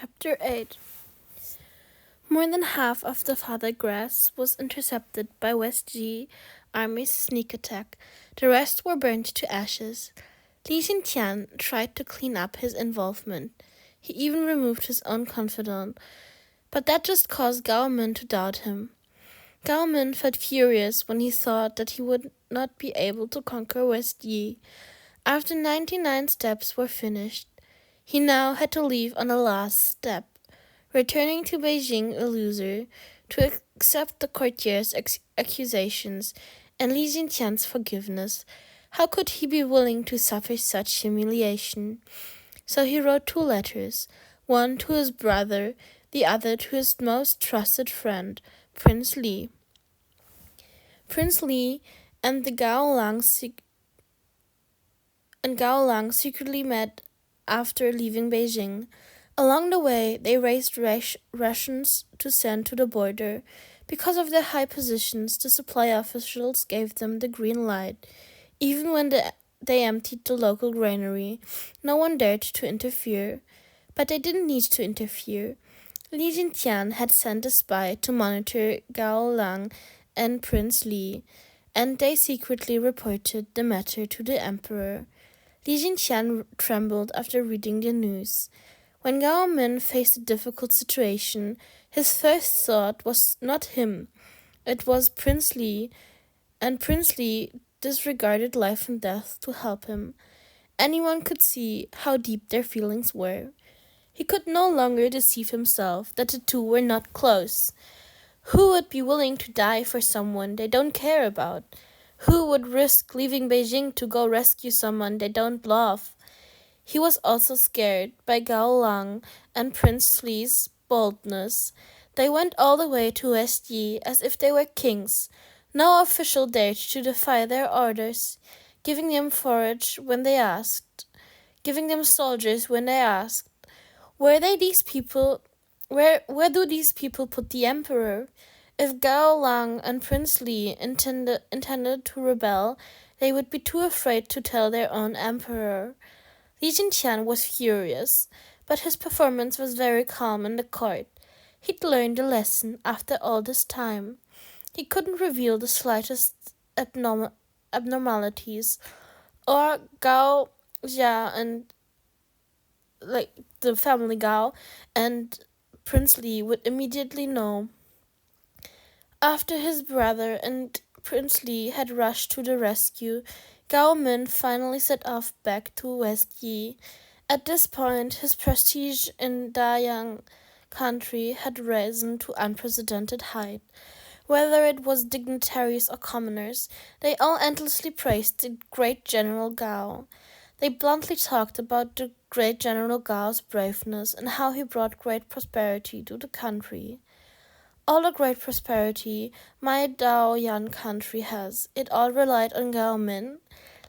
Chapter 8. More than half of the Father Grass was intercepted by West G Army's sneak attack. The rest were burned to ashes. Li Xintian tried to clean up his involvement. He even removed his own confidant, but that just caused Gao Min to doubt him. Gao Min felt furious when he thought that he would not be able to conquer West Yi. After 99 steps were finished, he now had to leave on the last step, returning to Beijing a loser, to accept the courtier's accusations and Li Xintian's forgiveness. How could he be willing to suffer such humiliation? So he wrote 2 letters, one to his brother, the other to his most trusted friend, Prince Li. Prince Li and Gao Lang secretly met after leaving Beijing. Along the way, they raised rations to send to the border. Because of their high positions, the supply officials gave them the green light. Even when they emptied the local granary, no one dared to interfere. But they didn't need to interfere. Li Xintian had sent a spy to monitor Gao Lang and Prince Li, and they secretly reported the matter to the emperor. Li Xintian trembled after reading the news. When Gao Min faced a difficult situation, his first thought was not him. It was Prince Li, and Prince Li disregarded life and death to help him. Anyone could see how deep their feelings were. He could no longer deceive himself that the two were not close. Who would be willing to die for someone they don't care about? Who would risk leaving Beijing to go rescue someone they don't love? He was also scared by Gao Lang and Prince Li's boldness. They went all the way to West Yi as if they were kings. No official dared to defy their orders, giving them forage when they asked, giving them soldiers when they asked. Where do these people put the emperor? If Gao Lang and Prince Li intended to rebel, they would be too afraid to tell their own emperor. Li Xintian was furious, but his performance was very calm in the court. He'd learned a lesson after all this time. He couldn't reveal the slightest abnormalities, or Gao Jia and the family Gao and Prince Li would immediately know. After his brother and Prince Li had rushed to the rescue, Gao Min finally set off back to West Yi. At this point, his prestige in Dayang country had risen to unprecedented height. Whether it was dignitaries or commoners, they all endlessly praised the great General Gao. They bluntly talked about the great General Gao's braveness and how he brought great prosperity to the country. All the great prosperity my Daoyan country has, it all relied on Gao Min.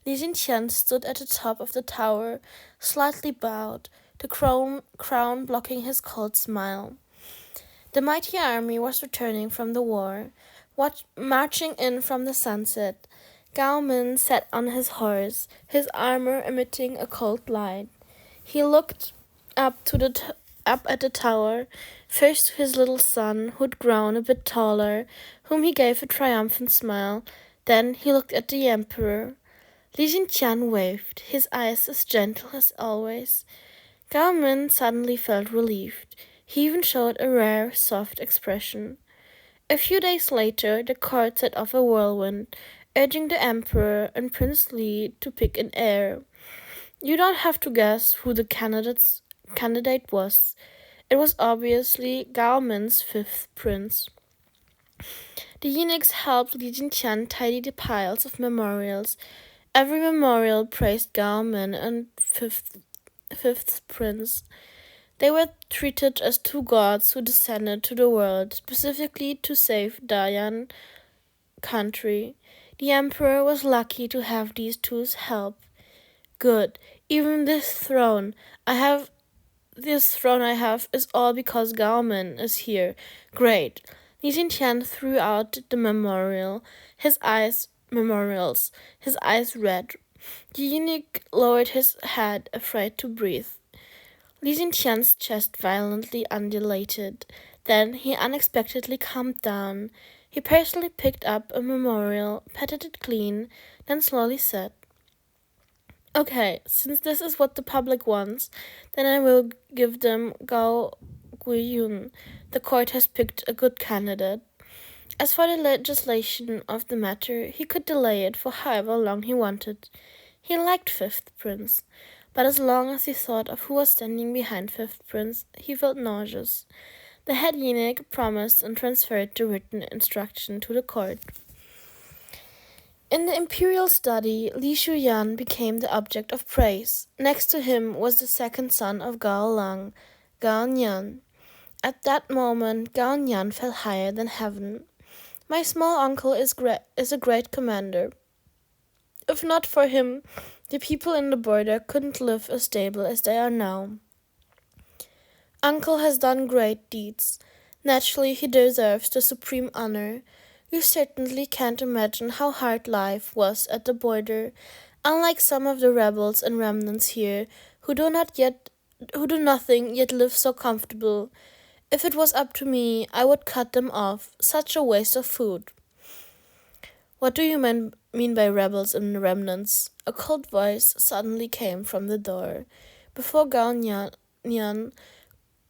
Li Xintian stood at the top of the tower, slightly bowed, the crown blocking his cold smile. The mighty army was returning from the war, marching in from the sunset. Gao Min sat on his horse, his armor emitting a cold light. He looked up at the tower, first to his little son, who'd grown a bit taller, whom he gave a triumphant smile. Then he looked at the emperor. Li Xintian waved, his eyes as gentle as always. Gao Min suddenly felt relieved. He even showed a rare, soft expression. A few days later, the court set off a whirlwind, urging the emperor and Prince Li to pick an heir. You don't have to guess who the candidate was. It was obviously Gao Min's 5th prince. The eunuchs helped Li Xintian tidy the piles of memorials. Every memorial praised Gao Min and 5th prince. They were treated as 2 gods who descended to the world, specifically to save Dayan country. The emperor was lucky to have these 2's help. Good. Even this throne I have is all because Gao Min is here. Great. Li Xintian threw out the memorials, his eyes red. The eunuch lowered his head, afraid to breathe. Li Jinqian's chest violently undulated. Then he unexpectedly calmed down. He personally picked up a memorial, patted it clean, then slowly said, "Okay, since this is what the public wants, then I will give them Gao Guiyun. The court has picked a good candidate. As for the legislation of the matter, he could delay it for however long he wanted. He liked Fifth Prince, but as long as he thought of who was standing behind Fifth Prince, he felt nauseous. The head eunuch promised and transferred the written instruction to the court. In the imperial study, Li Shuyan became the object of praise. Next to him was the second son of Gao Lang, Gao Nian. At that moment, Gao Nian fell higher than heaven. My small uncle is a great commander. If not for him, the people in the border couldn't live as stable as they are now. Uncle has done great deeds. Naturally, he deserves the supreme honor. You certainly can't imagine how hard life was at the border, unlike some of the rebels and remnants here, who do nothing yet live so comfortable. If it was up to me, I would cut them off. Such a waste of food." "What do you mean by rebels and remnants?" A cold voice suddenly came from the door. Before Gao Nian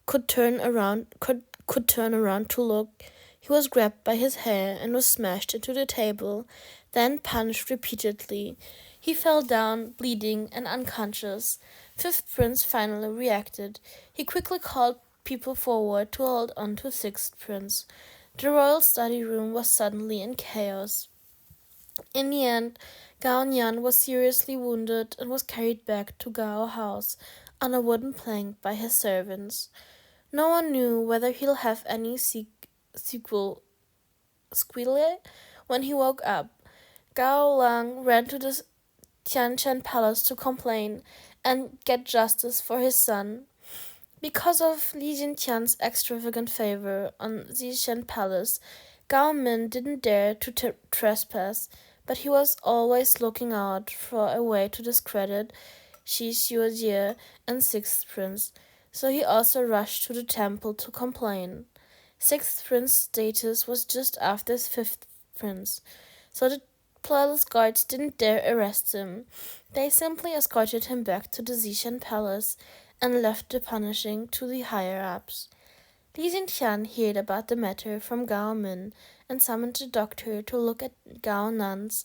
could turn around to look, he was grabbed by his hair and was smashed into the table, then punched repeatedly. He fell down, bleeding and unconscious. Fifth Prince finally reacted. He quickly called people forward to hold on to Sixth Prince. The royal study room was suddenly in chaos. In the end, Gao Nian was seriously wounded and was carried back to Gao House on a wooden plank by his servants. No one knew whether he'll have any sequel when he woke up. Gao Lang ran to the Tianchen Palace to complain and get justice for his son. Because of Li Jinqian's extravagant favor on Zishan Palace, Gao Min didn't dare to trespass, but he was always looking out for a way to discredit Shi Xiujie and Sixth Prince, so he also rushed to the temple to complain. Sixth Prince's status was just after Fifth Prince, so the palace guards didn't dare arrest him. They simply escorted him back to the Zishan Palace and left the punishing to the higher-ups. Li Jinqian heard about the matter from Gao Min and summoned a doctor to look at Gao Nian's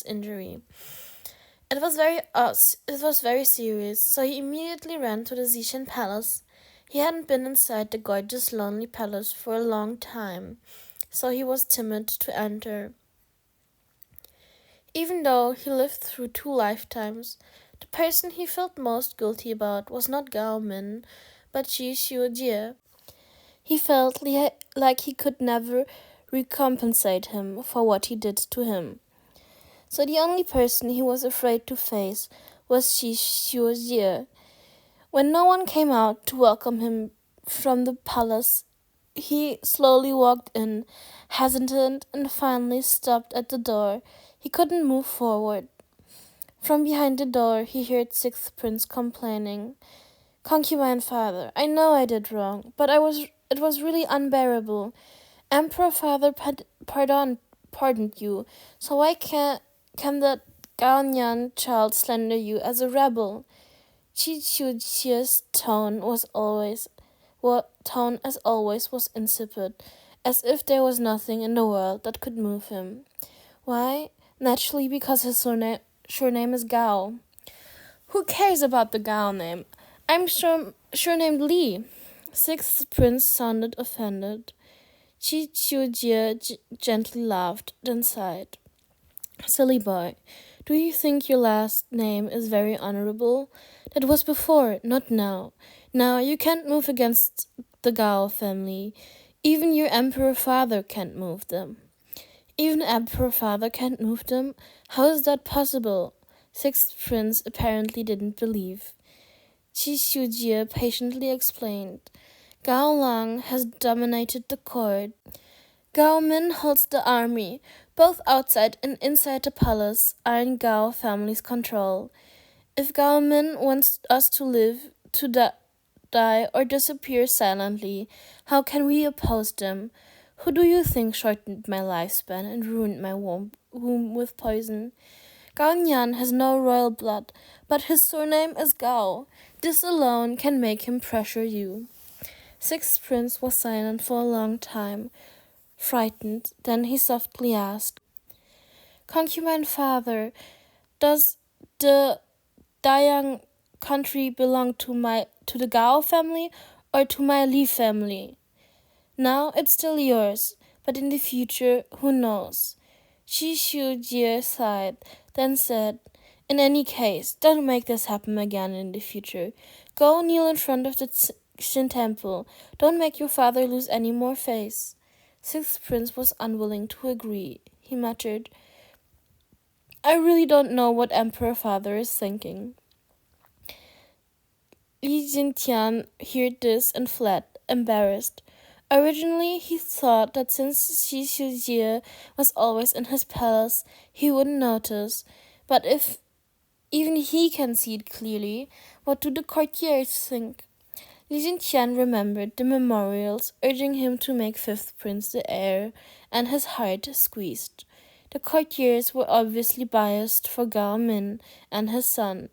injury. It was very serious, so he immediately ran to the Zishan Palace. He hadn't been inside the gorgeous, lonely palace for a long time, so he was timid to enter. Even though he lived through 2 lifetimes, the person he felt most guilty about was not Gao Min, but Shi Xiujie. He felt like he could never recompensate him for what he did to him. So the only person he was afraid to face was Shi Xiujie. When no one came out to welcome him from the palace, he slowly walked in, hesitant, and finally stopped at the door. He couldn't move forward. From behind the door, he heard Sixth Prince complaining. "Concubine father, I know I did wrong, but it was really unbearable. Emperor father pardoned you, so why can that Gaonian child slander you as a rebel?" Qi Qiu's tone as always was insipid, as if there was nothing in the world that could move him. Why? Naturally, because his surname is Gao. Who cares about the Gao name? I'm surnamed Li. Sixth Prince sounded offended. Qi Qiujie gently laughed, then sighed. "Silly boy, do you think your last name is very honorable? That was before, not now. Now you can't move against the Gao family. Even your emperor father can't move them." "Even Emperor father can't move them? How is that possible?" Sixth Prince apparently didn't believe. Qi Xiujie patiently explained. "Gao Lang has dominated the court. Gao Min holds the army. Both outside and inside the palace are in Gao family's control. If Gao Min wants us to live, to die or disappear silently. How can we oppose them? Who do you think shortened my lifespan and ruined my womb with poison? Gao Nian has no royal blood, but his surname is Gao. This alone can make him pressure you. Sixth Prince was silent for a long time, frightened. Then he softly asked, Concubine father, does the Dayang country belong to the Gao family or to my Li family? Now it's still yours, but in the future, who knows? Shi Jie sighed, then said, In any case, don't make this happen again in the future. Go kneel in front of the Xin temple. Don't make your father lose any more face. Sixth Prince was unwilling to agree. He muttered, I really don't know what Emperor Father is thinking. Li Jingtian heard this and fled, embarrassed. Originally, he thought that since Shi Jie was always in his palace, he wouldn't notice. But if even he can see it clearly, what do the courtiers think? Li Jingtian remembered the memorials urging him to make Fifth Prince the heir, and his heart squeezed. The courtiers were obviously biased for Gao Min and his son.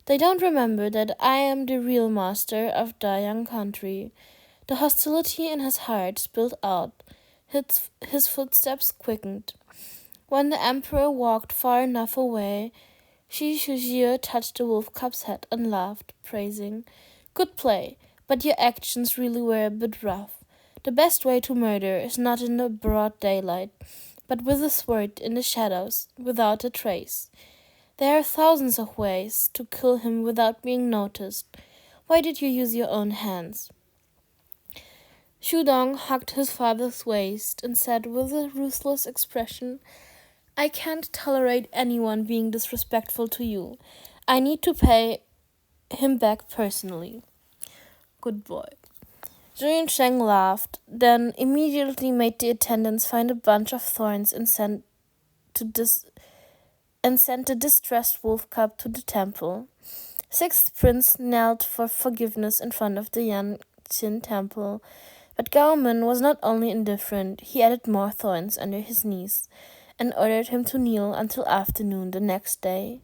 They don't remember that I am the real master of Dayang country. The hostility in his heart spilled out. His footsteps quickened. When the emperor walked far enough away, Shi Shujie touched the wolf cub's head and laughed, praising, Good play, but your actions really were a bit rough. The best way to murder is not in the broad daylight, but with a sword in the shadows, without a trace. There are thousands of ways to kill him without being noticed. Why did you use your own hands? Shu Dong hugged his father's waist and said with a ruthless expression, I can't tolerate anyone being disrespectful to you. I need to pay him back personally. Good boy. Zhu Sheng laughed, then immediately made the attendants find a bunch of thorns and sent the distressed wolf cub to the temple. Sixth Prince knelt for forgiveness in front of the Yan Xin temple, but Gao Min was not only indifferent, he added more thorns under his knees, and ordered him to kneel until afternoon the next day.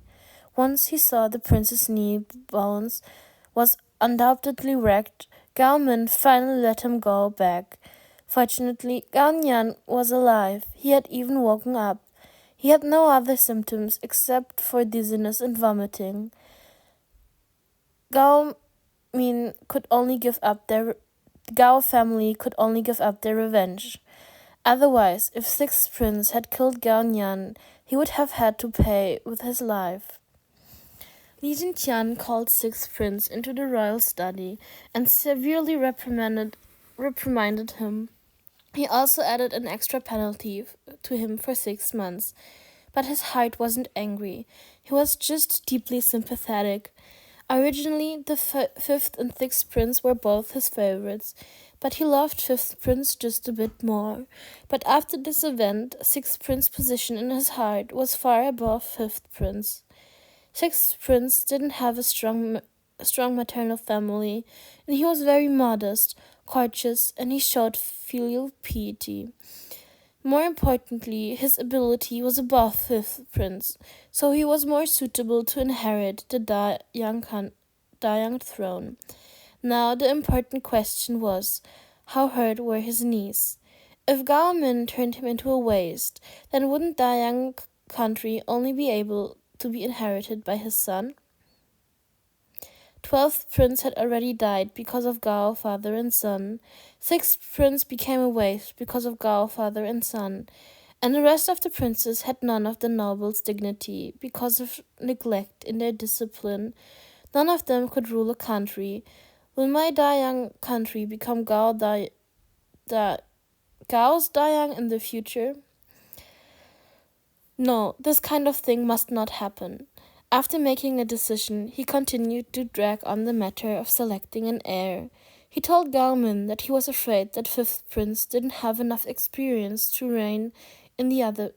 Once he saw the prince's knee bones was undoubtedly wrecked, Gao Min finally let him go back. Fortunately, Gao Nian was alive. He had even woken up. He had no other symptoms except for dizziness and vomiting. Gao family could only give up their revenge. Otherwise, if Sixth Prince had killed Gao Nian, he would have had to pay with his life. Li Jingtian called Sixth Prince into the royal study and severely reprimanded him. He also added an extra penalty to him for 6 months. But his heart wasn't angry. He was just deeply sympathetic. Originally, the fifth and sixth prince were both his favorites, but he loved Fifth Prince just a bit more. But after this event, Sixth Prince's position in his heart was far above Fifth Prince. Sixth Prince didn't have a strong maternal family, and he was very modest, courteous, and he showed filial piety. More importantly, his ability was above Fifth Prince, so he was more suitable to inherit the Dayang throne. Now the important question was, how hurt were his knees? If Gao Min turned him into a waste, then wouldn't Dayang country only be able to be inherited by his son? 12th Prince had already died because of Gao father and son. 6th Prince became a waste because of Gao father and son. And the rest of the princes had none of the noble's dignity because of neglect in their discipline. None of them could rule a country. Will my Dayang country become Gao's Dayang in the future? No, this kind of thing must not happen. After making a decision, he continued to drag on the matter of selecting an heir. He told Gao Min that he was afraid that Fifth Prince didn't have enough experience to reign in the other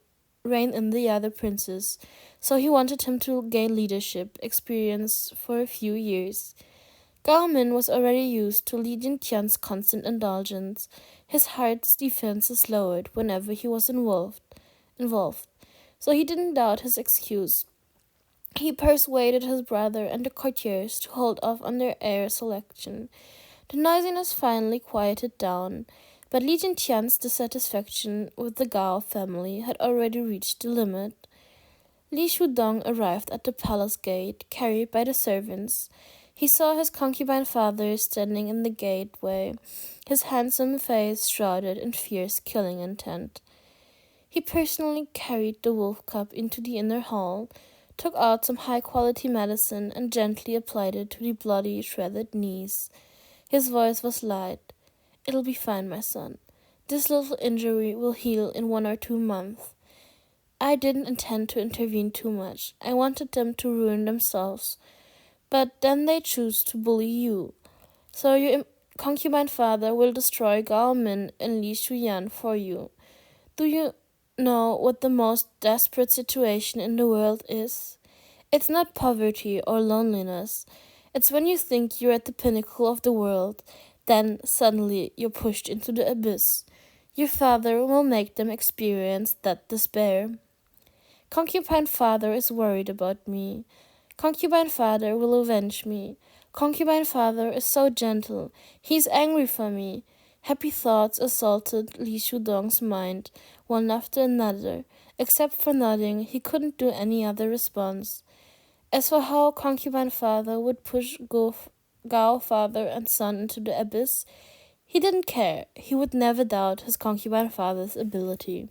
princes, so he wanted him to gain leadership experience for a few years. Gao Min was already used to Li Jintian's constant indulgence. His heart's defenses lowered whenever he was involved, so he didn't doubt his excuse. He persuaded his brother and the courtiers to hold off on their heir selection. The noisiness finally quieted down, but Li Jintian's dissatisfaction with the Gao family had already reached the limit. Li Shudong arrived at the palace gate, carried by the servants. He saw his concubine father standing in the gateway, his handsome face shrouded in fierce killing intent. He personally carried the wolf cub into the inner hall, took out some high-quality medicine, and gently applied it to the bloody, shredded knees. His voice was light. "It'll be fine, my son. This little injury will heal in 1 or 2 months. I didn't intend to intervene too much. I wanted them to ruin themselves. But then they choose to bully you. So your concubine father will destroy Gao Min and Li Shuyan for you. Do you know what the most desperate situation in the world is? It's not poverty or loneliness. It's when you think you're at the pinnacle of the world, then suddenly you're pushed into the abyss. Your father will make them experience that despair. Concubine father is worried about me. Concubine father will avenge me. Concubine father is so gentle. He's angry for me. Happy thoughts assaulted Li Shudong's mind, one after another. Except for nodding, he couldn't do any other response. As for how concubine father would push Gao father and son into the abyss, he didn't care. He would never doubt his concubine father's ability.